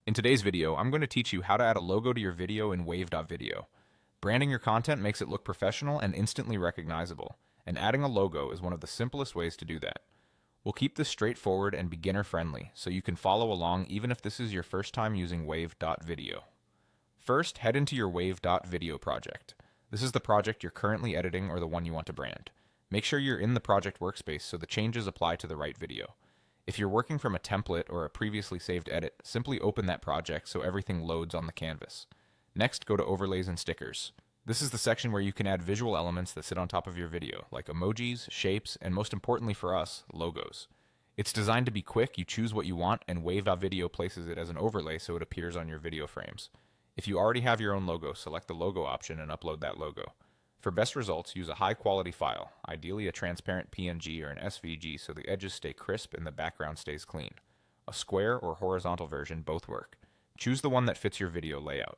In today's video, I'm going to teach you how to add a logo to your video in Wave.video. Branding your content makes it look professional and instantly recognizable, and adding a logo is one of the simplest ways to do that. We'll keep this straightforward and beginner-friendly, so you can follow along even if this is your first time using Wave.video. First, head into your Wave.video project. This is the project you're currently editing or the one you want to brand. Make sure you're in the project workspace so the changes apply to the right video. If you're working from a template or a previously saved edit, simply open that project so everything loads on the canvas. Next, go to Overlays and Stickers. This is the section where you can add visual elements that sit on top of your video, like emojis, shapes, and most importantly for us, logos. It's designed to be quick, you choose what you want, and Wave.video places it as an overlay so it appears on your video frames. If you already have your own logo, select the logo option and upload that logo. For best results, use a high-quality file, ideally a transparent PNG or an SVG so the edges stay crisp and the background stays clean. A square or horizontal version both work. Choose the one that fits your video layout.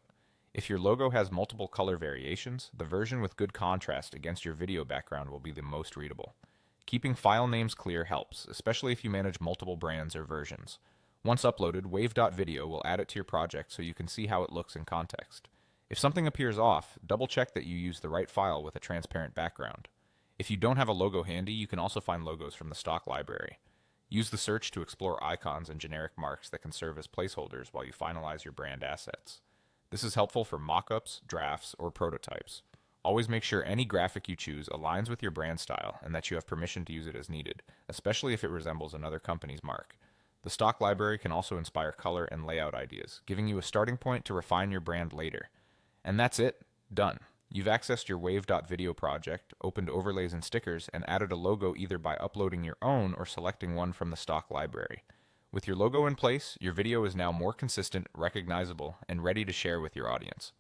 If your logo has multiple color variations, the version with good contrast against your video background will be the most readable. Keeping file names clear helps, especially if you manage multiple brands or versions. Once uploaded, Wave.video will add it to your project so you can see how it looks in context. If something appears off, double-check that you use the right file with a transparent background. If you don't have a logo handy, you can also find logos from the stock library. Use the search to explore icons and generic marks that can serve as placeholders while you finalize your brand assets. This is helpful for mock-ups, drafts, or prototypes. Always make sure any graphic you choose aligns with your brand style and that you have permission to use it as needed, especially if it resembles another company's mark. The stock library can also inspire color and layout ideas, giving you a starting point to refine your brand later. And that's it. Done. You've accessed your Wave.video project, opened overlays and stickers, and added a logo either by uploading your own or selecting one from the stock library. With your logo in place, your video is now more consistent, recognizable, and ready to share with your audience.